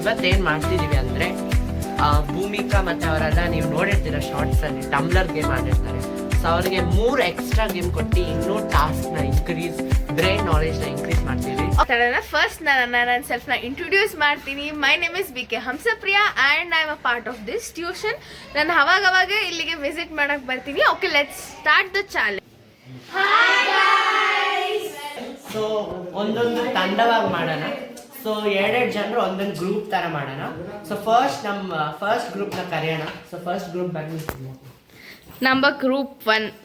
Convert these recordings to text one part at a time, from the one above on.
ಇವತ್ತೇನು ಮಾಡ್ತಿದ್ದೀವಿ ಅಂದರೆ ಭೂಮಿಕಾ ಮತ್ತು ಅವರೆಲ್ಲ ನೀವು ನೋಡಿರ್ತೀರ ಶಾರ್ಟ್ಸಲ್ಲಿ ಟಮ್ಲರ್ ಗೇಮ್ ಆಡಿರ್ತಾರೆ. ಸೊ ಅವ್ರಿಗೆ 3 ಎಕ್ಸ್ಟ್ರಾ ಗೇಮ್ ಕೊಟ್ಟು ಇನ್ನೂ ಟಾಸ್ಕ್ನ ಇನ್ಕ್ರೀಸ್, ಬ್ರೈನ್ ನಾಲೆಜ್ನ ಇನ್ಕ್ರೀಸ್ ಮಾಡ್ತೀವಿ. ಫಸ್ಟ್ ನನ್ನ ಸೆಲ್ಫ್ನ ಇಂಟ್ರೊಡ್ಯೂಸ್ ಮಾಡ್ತೀನಿ. My name is BK Hamsapriya and I am a part of this tuition. ನಾನು ಅವಾಗವಾಗ ಇಲ್ಲಿಗೆ ವಿಸಿಟ್ ಮಾಡಕ್ಕೆ ಬರ್ತೀನಿ. Okay, let's start the challenge. So ಒಂದೊಂದು ತಂಡವಾಗಿ ಮಾಡೋಣ. ಸೊ 2 ಜನರು ಒಂದೊಂದು ಗ್ರೂಪ್ ಥರ ಮಾಡೋಣ. ಸೊ ನಮ್ಮ ಫಸ್ಟ್ ಗ್ರೂಪ್ನ ಕರೆಯೋಣ. ಸೊ ಫಸ್ಟ್ ಗ್ರೂಪ್ ಬನ್ನಿ.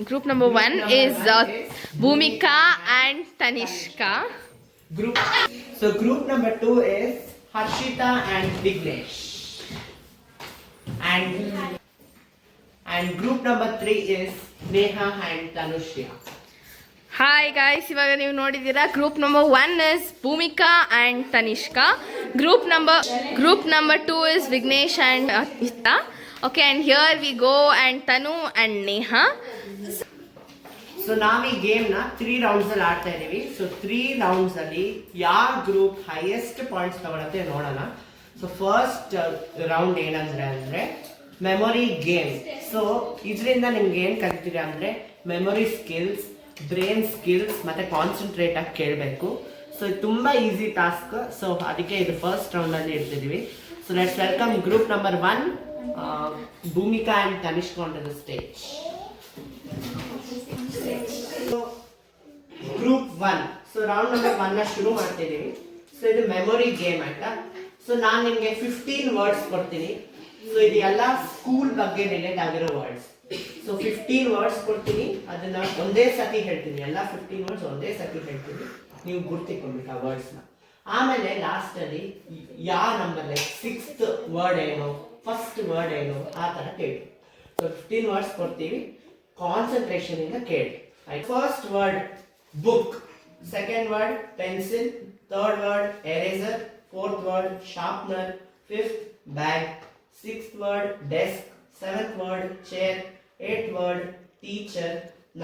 Group number one is Bhumika and Tanishka. Group number 2 is Harshita and Vignesh. And group number 3 is Neha and Tanushya. Hi guys, ಇವಾಗ ನೀವು ನೋಡಿದ್ದೀರಾ group number 1 is Bhumika and Tanishka. Group number 2 is Vignesh and Ita. Okay, and here we go and Tanu and Neha. So ನಾವು ಈ ಗೇಮ್ನ 3 ರೌಂಡ್ಸಲ್ಲಿ ಆಡ್ತಾ ಇದ್ದೀವಿ. So 3 ರೌಂಡ್ಸಲ್ಲಿ ಯಾವ group highest points ತಗೊಳುತ್ತೆ ನೋಡೋಣ. ಸೊ ಫಸ್ಟ್ ರೌಂಡ್ ಏನಂದ್ರೆ ಮೆಮೊರಿ ಗೇಮ್. ಸೊ ಇದರಿಂದ ನಿಮ್ಗೆ ಏನು ಕಲಿತೀರಾ ಅಂದರೆ ಮೆಮೊರಿ ಸ್ಕಿಲ್ಸ್, ಬ್ರೈನ್ ಸ್ಕಿಲ್ಸ್ ಮತ್ತು ಕಾನ್ಸಂಟ್ರೇಟ್ ಆಗಿ ಕೇಳಬೇಕು. ಸೊ ಇದು ತುಂಬ ಈಸಿ ಟಾಸ್ಕ್. ಸೊ ಅದಕ್ಕೆ ಇದು ಫಸ್ಟ್ ರೌಂಡಲ್ಲಿ ಇಡ್ತಿದ್ದೀವಿ. So let's welcome group number 1, Bhumika and Tanishka onto the stage. So group 1. So round number 1 ನ ಶುರು ಮಾಡ್ತಿದ್ದೀವಿ. ಸೊ ಇದು ಮೆಮೊರಿ ಗೇಮ್ ಆಯ್ತಾ. ಸೊ ನಾನು ನಿಮಗೆ 15 ವರ್ಡ್ಸ್ ಕೊಡ್ತೀನಿ. ಸೊ ಇದು ಎಲ್ಲ ಸ್ಕೂಲ್ ಬಗ್ಗೆ ರಿಲೇಟ್ ಆಗಿರೋ ವರ್ಡ್ಸ್. ಸೊ 15 ವರ್ಡ್ಸ್ ಕೊಡ್ತೀನಿ, ಅದನ್ನ ಒಂದೇ ಸತಿ ಹೇಳ್ತೀನಿ. ಎಲ್ಲ 15 ವರ್ಡ್ಸ್ ಒಂದೇ ಸತಿ ಹೇಳ್ತೀನಿ, ನೀವು ಗುರ್ತಿಕೊಂಡ್ಬಿಟ್ಟು ಆ ವರ್ಡ್ಸ್ನ. ಆಮೇಲೆ ಲಾಸ್ಟಲ್ಲಿ ಯಾವ ನಂಬರ್, ಲೈಕ್ 6th ವರ್ಡ್ ಏನು, ಫಸ್ಟ್ ವರ್ಡ್ ಏನು, ಆ ಥರ ಕೇಳಿ. ಸೊ 15 ವರ್ಡ್ಸ್ ಕೊಡ್ತೀವಿ, ಕಾನ್ಸಂಟ್ರೇಷನ್ ಇಂದ ಕೇಳಿ. First word book, second word pencil, third word eraser, fourth word sharpener, fifth bag, sixth word desk, seventh word chair, eight word teacher,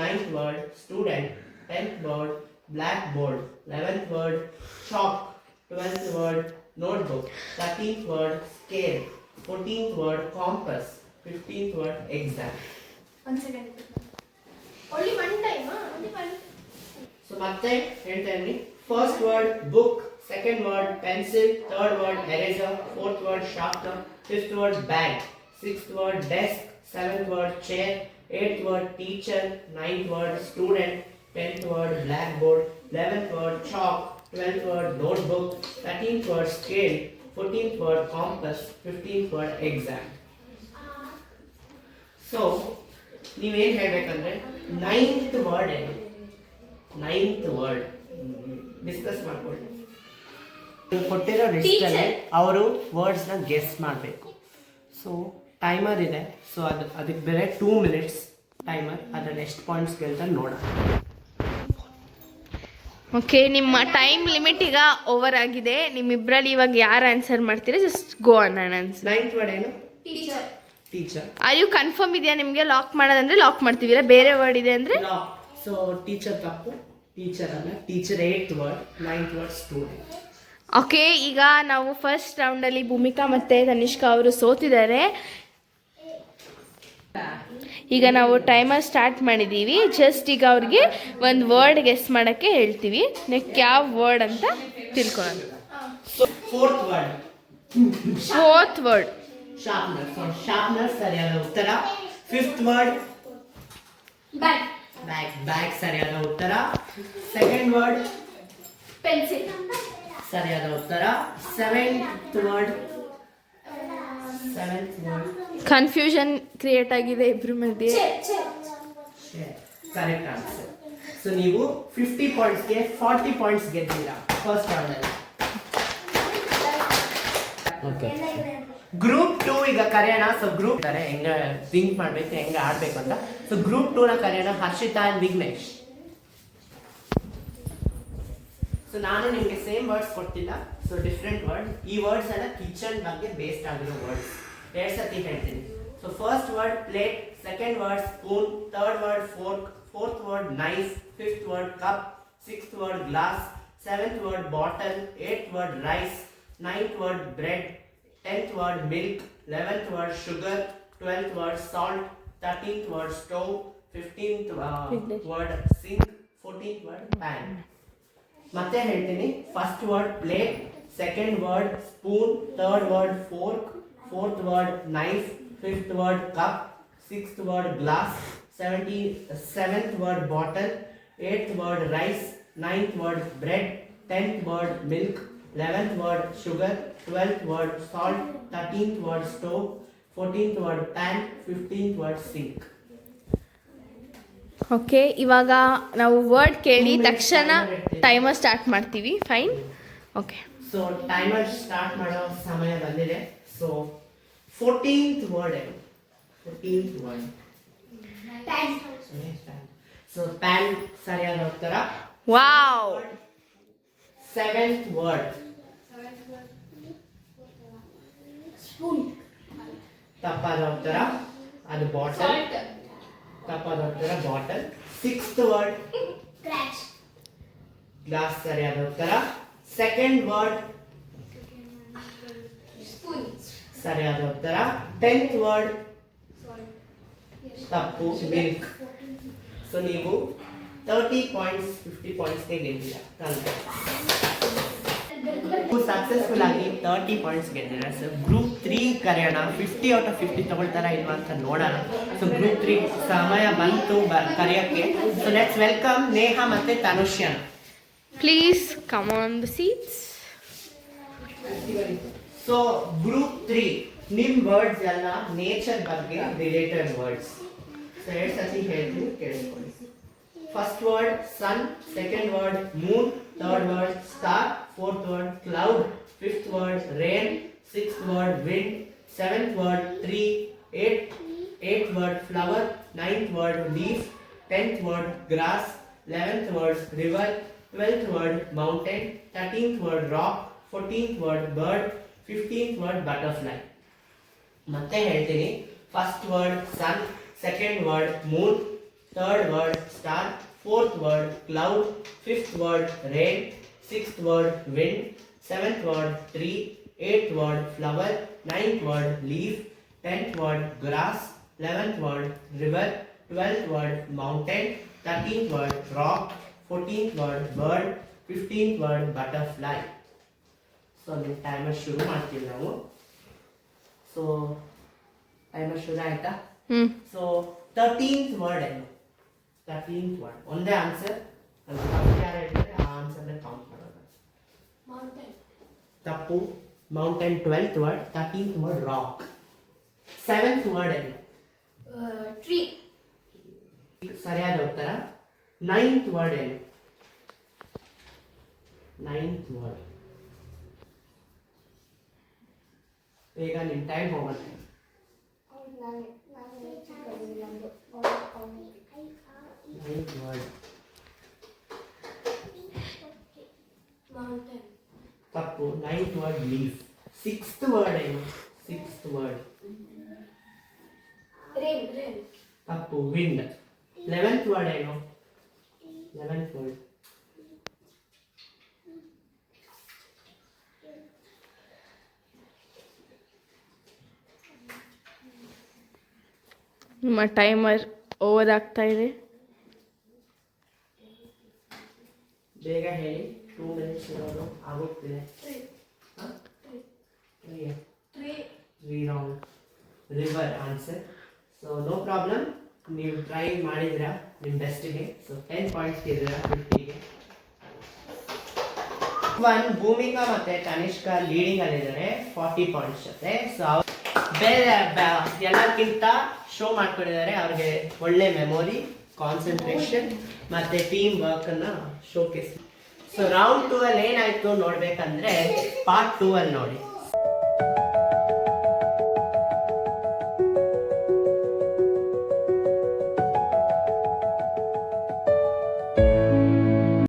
ninth word student, 10th word black board, 11th word chalk, 12th word notebook, 13th word scale, 14th word compass, 15th word exam. One second. Only one time, only one. So ಮತ್ತೆ ಹೇಳ್ತಾ ಇದ್ದೀನಿ. First word book, second word pencil, third word eraser, fourth word sharpener, fifth word bag, sixth word desk, seventh word chair, eighth word teacher, ninth word student, 10th word blackboard, 11th word chalk, 12th word notebook, 13th word scale, 14th word compass, 15th word exam. So ನೀವೇನು ಹೇಳಬೇಕಂದ್ರೆ 9th word ಏನು, 9th word discuss ಮಾಡ್ಕೊಳ್ಳಿ. ಕೊಟ್ಟಿರೋ ಲಿಸ್ಟಲ್ಲಿ ಅವರು ವರ್ಡ್ಸ್ನ guess ಮಾಡಬೇಕು. So timer ಇದೆ. So ಅದಕ್ಕೆ ಬೇರೆ 2 minutes ಟೈಮರ್. ಅದರಲ್ಲಿ ಎಷ್ಟು ಪಾಯಿಂಟ್ಸ್ ಗೆಲ್ತಾರೆ ನೋಡೋಣ. ಓಕೆ, ನಿಮ್ಮ ಟೈಮ್ ಲಿಮಿಟ್ ಈಗ ಓವರ್ ಆಗಿದೆ. ನಿಮ್ಮಿಬ್ಬರಲ್ಲಿ ಇವಾಗ ಯಾರು ಆನ್ಸರ್ ಮಾಡ್ತೀರಾ? Just go on answer. 9th word ಏನು? ಟೀಚರ್. ಆರ್ ಯು ಕನ್ಫರ್ಮ್ ಇದೆಯಾ ನಿಮಗೆ? ಲಾಕ್ ಮಾಡೋದಂದ್ರೆ ಲಾಕ್ ಮಾಡ್ತೀರಾ, ಬೇರೆ ವರ್ಡ್ ಇದೆ ಅಂದರೆ? ಸೊ ಟೀಚರ್ ತಪ್ಪು, ಟೀಚರ್ ಅಲ್ಲ. Teacher 8th word, 9th word student. Okay, ಈಗ ನಾವು ಫಸ್ಟ್ ರೌಂಡಲ್ಲಿ ಭೂಮಿಕಾ ಮತ್ತು ತನಿಷ್ಕಾ ಅವರು ಸೋತಿದ್ದಾರೆ. ಈಗ ನಾವು ಟೈಮರ್ ಸ್ಟಾರ್ಟ್ ಮಾಡಿದ್ದೀವಿ. ಜಸ್ಟ್ ಈಗ ಅವ್ರಿಗೆ ಒಂದು ವರ್ಡ್ ಗೆಸ್ ಮಾಡೋಕ್ಕೆ ಹೇಳ್ತೀವಿ. ನೆಕ್ಸ್ಟ್ ಯಾವ ವರ್ಡ್ ಅಂತ ತಿಳ್ಕೊಳ್ಳೋಣ. Fourth word sharpener. So sharpener ಸರಿಯಾದ ಉತ್ತರ. 5th word bag. ಬ್ಯಾಗ್ ಸರಿಯಾದ ಉತ್ತರ. ಸೆಕೆಂಡ್ ವರ್ಡ್ ಪೆನ್ಸಿಲ್ ಸರಿಯಾದ ಉತ್ತರ. 7th ವರ್ಡ್ ಕನ್ಫ್ಯೂಷನ್ ಕ್ರಿಯೇಟ್ ಆಗಿದೆ ಇಬ್ರ ಮಧ್ಯೆ. Correct answer. ಸೊ ನೀವು 50 ಪಾಯಿಂಟ್ಸ್ಗೆ 40 ಪಾಯಿಂಟ್ಸ್ ಗೆದ್ದೀರಾ ಫಸ್ಟ್ ರೌಂಡ್ ಅಲ್ಲಿ. ಓಕೆ, ಗ್ರೂಪ್ 2 ಈಗ ಕರೆಯೋಣ. ಸೊ ಗ್ರೂಪ್ ಹೆಂಗೆ ಥಿಂಕ್ ಮಾಡಬೇಕು, ಹೆಂಗೆ ಆಡಬೇಕು ಅಂತ. ಸೊ ಗ್ರೂಪ್ 2 ನ ಕರೆಯೋಣ. ಹರ್ಷಿತಾ ಅಂಡ್ ವಿಘ್ನೇಶ್. ಸೊ ನಾನು ನಿಮಗೆ ಸೇಮ್ ವರ್ಡ್ಸ್ ಕೊಡ್ತಿಲ್ಲ. So different word. ಈ ವರ್ಡ್ಸ್ ಎಲ್ಲ ಕಿಚನ್ ಬಗ್ಗೆ ಬೇಸ್ಡ್ ಆಗಿರೋ ವರ್ಡ್ಸ್. 2 ಸತಿ ಹೇಳ್ತೀನಿ. So first word plate, second word spoon, third word fork, fourth word knife, fifth word cup, sixth word glass, 7th word bottle, 8th word rice, 9th word bread, 10th word milk, 11th word sugar, 12th word salt, 13th word stove, 15th word sink, 14th word pan. ಮತ್ತೆ ಹೇಳ್ತೀನಿ, first word plate, second word spoon, third word fork, fourth word knife, fifth word cup, sixth word glass, seventh word bottle, eighth word rice, ninth word bread, 10th word milk, 11th word sugar, 12th word salt, 13th word stove, 14th word pan, 15th word sink. Okay, ಇವಾಗ ನಾವು word ಕೇಳಿ ತಕ್ಷಣ timer start ಮಾಡ್ತೀವಿ. Fine, okay. So timer start ಮಾಡೋ ಸಮಯ ಬಂದಿದೆ. So 14th word ಏನು? 14th word so PAN ಸರಿಯಾದ ಉತ್ತರ. ವಾವ್. 7th word spoon. ತಪ್ಪಾದ ಉತ್ತರ, ಅದು ಬಾಟಲ್. ತಪ್ಪಾದ ಉತ್ತರ ಬಾಟಲ್. 6th word ಕ್ರ್ಯಾಚ್. ಗ್ಲಾಸ್ ಸರಿಯಾದ ಉತ್ತರ. Second word spoon. ಸರಿಯಾದ ಉತ್ತರ. 10th ವರ್ಡ್ ತಪ್ಪು, ಮಿಲ್ಕ್. ಸೊ ನೀವು 30 ಪಾಯಿಂಟ್ಸ್ 50 ಪಾಯಿಂಟ್ಸ್ಗೆ ಗೆದ್ದಿಲ್ಲ. ಸಕ್ಸಸ್ಫುಲ್ ಆಗಿ 30 ಪಾಯಿಂಟ್ಸ್ ಗೆದ್ದಿರ. ಸೊ ಗ್ರೂಪ್ 3 ಕರೆಯೋಣ. 50 ಔಟ್ ಆಫ್ 50 ತಗೊಳ್ತಾರ ಇಲ್ವಾ ಅಂತ ನೋಡೋಣ. ಸೊ ಗ್ರೂಪ್ 3 ಸಮಯ ಬಂತು ಕರೆಯೋಕ್ಕೆ. ಸೊ ಲೆಟ್ಸ್ ವೆಲ್ಕಮ್ ನೇಹಾ ಮತ್ತೆ Tanushyan. Please come on the seats. So group 3 ನಿಮ್ ವರ್ಡ್ಸ್ ಎಲ್ಲ ನೇಚರ್ ಬಗ್ಗೆ ರಿಲೇಟೆಡ್ ವರ್ಡ್ಸ್. ಸೊ 2 ಸತಿ ಹೇಳ್ತೀನಿ, ಕೇಳಿಸ್ಕೊಳ್ಳಿ. First word sun, second word moon, third word star, fourth word cloud, fifth word rain, sixth word wind, seventh word tree, eighth word flower, ninth word leaf, 10th word grass, 11th word river, 12th word mountain, 13th word rock, 14th word bird, 15th word butterfly. ಮತ್ತೆ ಹೇಳ್ತೀನಿ. First word sun, second word moon, third word star, fourth word cloud, fifth word rain, sixth word wind, seventh word tree, eighth word flower, ninth word leaf, 10th word grass, 11th word river, 12th word mountain, 13th word rock, 14th word bird, 15th word butterfly. So ನಿಮ್ಮ timer ಶುರು ಮಾಡ್ತೀವಿ ನಾವು. So timer ಶುರು ಆಯ್ತಾ? So 13th word ಏನು? 13th word ಒಂದೇ answer. ಯಾರು ಹೇಳಿದ್ರೆ ಆ ಆನ್ಸರ್ನ ಕೌಂಟ್ ಮಾಡೋದು. ಮೌಂಟೇನ್. ತಪ್ಪು. Mountain 12th word, 13th word rock. 7th word ಏನು? ಟ್ರೀ. ಸರಿಯಾದ ಉತ್ತರ. 9th ವರ್ಡ್ ಏನು? 9th word. ಈಗ ನಿಮ್ಮ ಟೈಮ್ ಹೋಗುತ್ತೆ. 9th word mountain. ತಪ್ಪು. 9th word leaf. 6th word ಏನು? 6th word rain. ರೇನ್. ತಪ್ಪು. ವಿಂಡ್. 11th ವರ್ಡ್ ಏನು? 11th ವರ್ಡ್ ನಿಮ್ಮ ಟೈಮರ್ ಓವರ್ ಆಗ್ತಾ ಇದೆ. ಬೇಗ ಹೇಳಿ, 2 minutes ಇರೋದು ಆಗುತ್ತಿದೆ. Tree. Wrong. River answer. So no problem, ನೀವು ಟ್ರೈ ಮಾಡಿದ್ರ ನಿಮ್ಮ ಬೆಸ್ಟಿಗೆ. ಸೊ 10 ಪಾಯಿಂಟ್ಸ್ ಇದ್ದೀರಾ 50ಗೆ. ಭೂಮಿಕಾ ಮತ್ತೆ ತನಿಷ್ಕಾ ಲೀಡಿಂಗ್ ಅಲ್ಲಿದ್ದಾರೆ 40 ಪಾಯಿಂಟ್ಸ್ ಜೊತೆ. ಸೊ ಎಲ್ಲಕ್ಕಿಂತ ಶೋ ಮಾಡ್ಕೊಂಡಿದ್ದಾರೆ. ಅವ್ರಿಗೆ ಒಳ್ಳೆ ಮೆಮೊರಿ, ಕಾನ್ಸಂಟ್ರೇಷನ್ ಮತ್ತೆ ಟೀಮ್ ವರ್ಕ್ ಅನ್ನ ಶೋಕೇಸ್. ಸೊ ರೌಂಡ್ 2 ಅಲ್ಲಿ ಏನಾಯ್ತು ನೋಡ್ಬೇಕಂದ್ರೆ ಪಾರ್ಟ್ 2 ಅಲ್ಲಿ ನೋಡಿ.